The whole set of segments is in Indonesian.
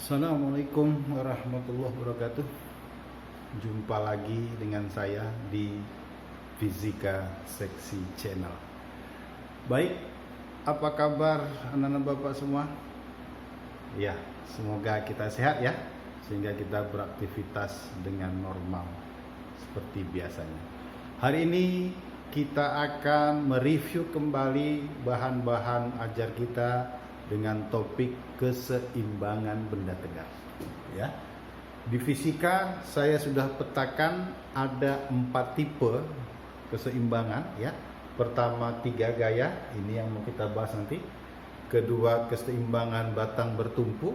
Assalamualaikum warahmatullahi wabarakatuh. Jumpa lagi dengan saya di Fisika Seksi Channel. Baik, apa kabar anak-anak bapak semua? Ya, semoga kita sehat ya, sehingga kita beraktivitas dengan normal seperti biasanya. Hari ini kita akan mereview kembali bahan-bahan ajar kita dengan topik keseimbangan benda tegak. Ya, di fisika saya sudah petakan ada 4 tipe keseimbangan. Ya, pertama 3 gaya, ini yang mau kita bahas nanti. Kedua, keseimbangan batang bertumpu.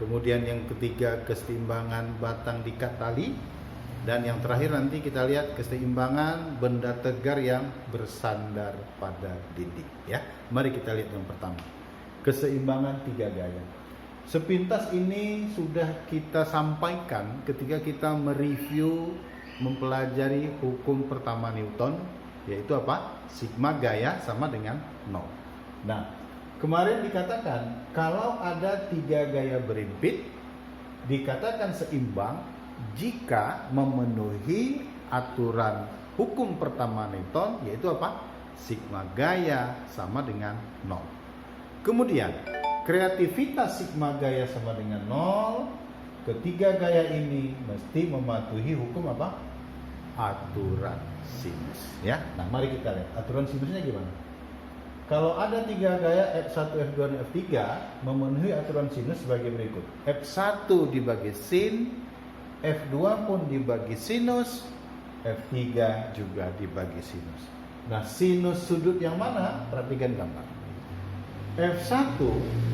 Kemudian yang ketiga, keseimbangan batang diikat tali. Dan yang terakhir nanti kita lihat keseimbangan benda tegar yang bersandar pada dinding. Ya, mari kita lihat yang pertama. Keseimbangan 3 gaya. Sepintas ini sudah kita sampaikan ketika kita mereview mempelajari hukum pertama Newton, yaitu apa? Sigma gaya sama dengan 0. Nah, kemarin dikatakan kalau ada 3 gaya berimpit dikatakan seimbang jika memenuhi aturan hukum pertama Newton, yaitu apa? Sigma gaya sama dengan 0. Kemudian, kreativitas sigma gaya sama dengan 0. Ketiga gaya ini mesti mematuhi hukum apa? Aturan sinus. Ya, nah mari kita lihat aturan sinusnya gimana. Kalau ada 3 gaya F1, F2, dan F3 memenuhi aturan sinus sebagai berikut. F1 dibagi sin, F2 pun dibagi sinus, F3 juga dibagi sinus. Nah, sinus sudut yang mana? Perhatikan gambar. F1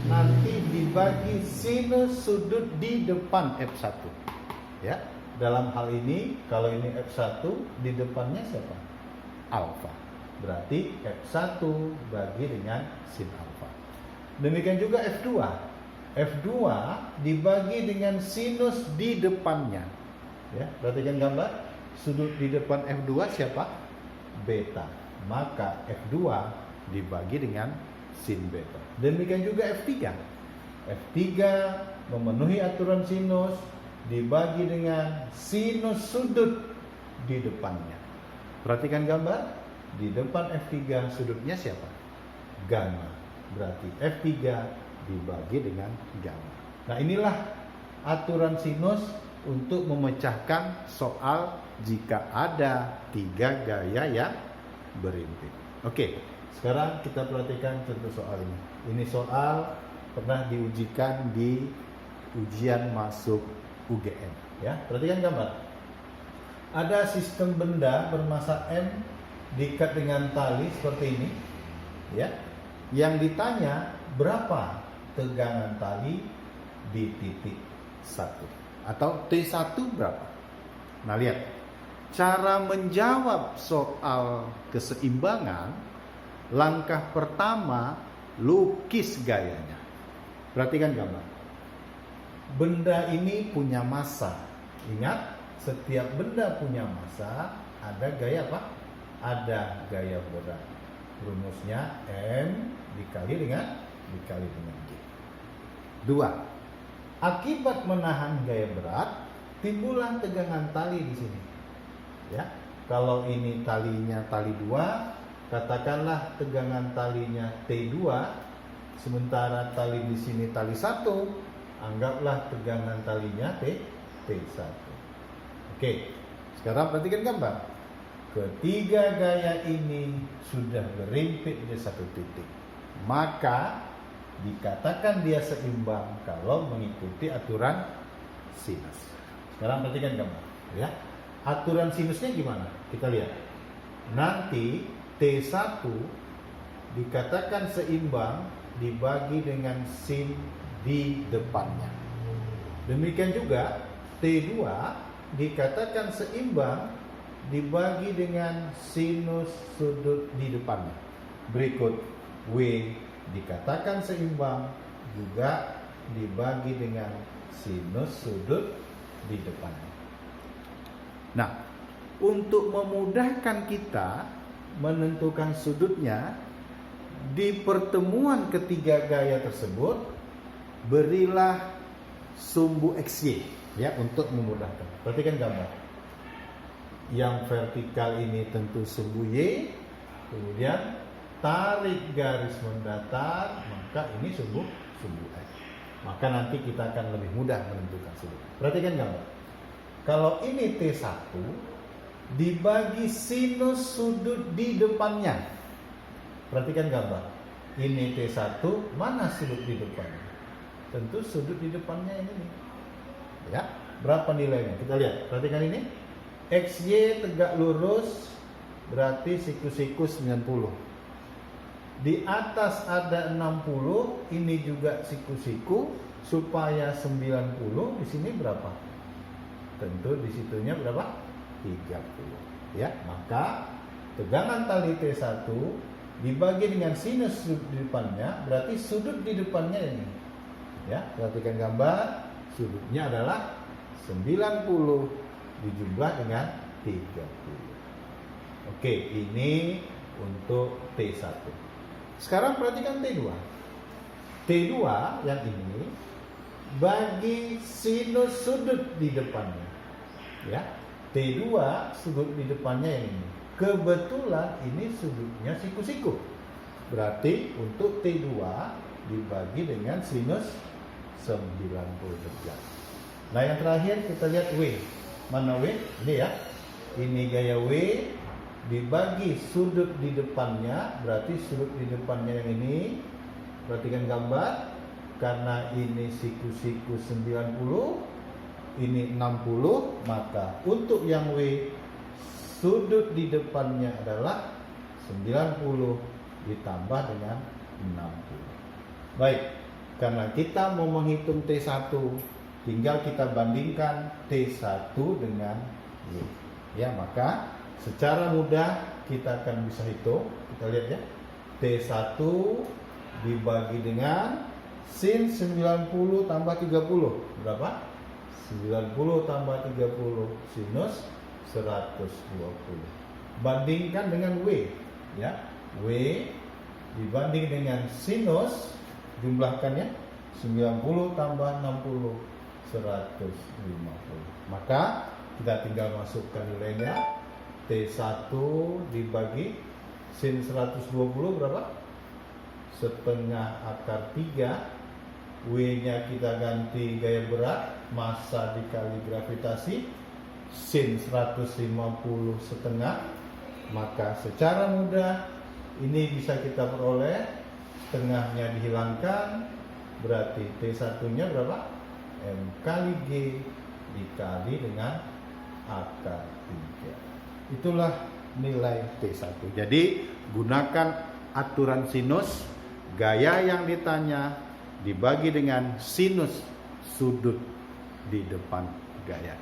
nanti dibagi sinus sudut di depan F1. Ya, dalam hal ini kalau ini F1 di depannya siapa? Alfa. Berarti F1 bagi dengan sin alfa. Demikian juga F2. F2 dibagi dengan sinus di depannya. Ya, perhatikan gambar. Sudut di depan F2 siapa? Beta. Maka F2 dibagi dengan sin beta. Demikian juga F3. F3 memenuhi aturan sinus dibagi dengan sinus sudut di depannya. Perhatikan gambar. Di depan F3 sudutnya siapa? Gamma. Berarti F3 dibagi dengan gamma. Nah, inilah aturan sinus untuk memecahkan soal jika ada 3 gaya yang berimpit. Oke. Sekarang kita perhatikan contoh soal ini. Ini soal pernah diujikan di ujian masuk UGM. Ya, perhatikan gambar. Ada sistem benda bermassa M diikat dengan tali seperti ini. Ya, yang ditanya berapa tegangan tali di titik 1 atau T1 berapa? Nah, lihat cara menjawab soal keseimbangan. Langkah pertama, lukis gayanya. Perhatikan gambar. Benda ini punya massa. Ingat, setiap benda punya massa, ada gaya apa? Ada gaya berat. Rumusnya M dikali dengan G. 2. Akibat menahan gaya berat, timbullah tegangan tali di sini. Ya, kalau ini talinya tali 2, katakanlah tegangan talinya T2, sementara tali di sini tali 1, anggaplah tegangan talinya T1. Oke, sekarang perhatikan gambar. Ketiga gaya ini sudah berimpit di satu titik, maka dikatakan dia seimbang kalau mengikuti aturan sinus. Sekarang perhatikan gambar, ya. Aturan sinusnya gimana? Kita lihat. Nanti T1 dikatakan seimbang dibagi dengan sin di depannya. Demikian juga T2 dikatakan seimbang dibagi dengan sinus sudut di depannya. Berikut W dikatakan seimbang juga dibagi dengan sinus sudut di depannya. Nah, untuk memudahkan kita menentukan sudutnya, di pertemuan ketiga gaya tersebut berilah sumbu XY ya, untuk memudahkan. Perhatikan gambar. Yang vertikal ini tentu sumbu Y, kemudian tarik garis mendatar, maka ini sumbu X. Maka nanti kita akan lebih mudah menentukan sumbu. Perhatikan gambar. Kalau ini T1 dibagi sinus sudut di depannya. Perhatikan gambar. Ini T1, mana sudut di depannya? Tentu sudut di depannya ini nih. Ya, berapa nilainya? Kita lihat. Perhatikan ini. XY tegak lurus berarti siku-siku 90. Di atas ada 60, ini juga siku-siku, supaya 90, di sini berapa? Tentu di situnya berapa? 30. Ya, maka tegangan tali T1 dibagi dengan sinus sudut di depannya, berarti sudut di depannya ini. Ya, perhatikan gambar, sudutnya adalah 90 dijumlah dengan 30. Oke, ini untuk T1. Sekarang perhatikan T2. T2 yang ini bagi sinus sudut di depannya. Ya, T2 sudut di depannya yang ini. Kebetulan ini sudutnya siku-siku. Berarti untuk T2 dibagi dengan sinus 90 derajat. Nah, yang terakhir kita lihat W. Mana W? Ini ya. Ini gaya W dibagi sudut di depannya, berarti sudut di depannya yang ini. Perhatikan gambar. Karena ini siku-siku 90, ini 60, maka untuk yang W sudut di depannya adalah 90 ditambah dengan 60. Baik, karena kita mau menghitung T1, tinggal kita bandingkan T1 dengan Y. Ya, maka secara mudah kita akan bisa hitung. Kita lihat ya. T1 dibagi dengan sin 90 tambah 30. Berapa? 90 tambah 30 sinus 120. Bandingkan dengan W. Ya. W dibanding dengan sinus, jumlahkannya 90 tambah 60 150. Maka kita tinggal masukkan nilainya. T1 dibagi sin 120 berapa? Setengah akar 3. W-nya kita ganti gaya berat, massa dikali gravitasi, sin 150 setengah. Maka secara mudah ini bisa kita peroleh, setengahnya dihilangkan, berarti T1 nya berapa? M kali G dikali dengan akar 3. Itulah nilai T1. Jadi gunakan aturan sinus, gaya yang ditanya dibagi dengan sinus sudut di depan gaya.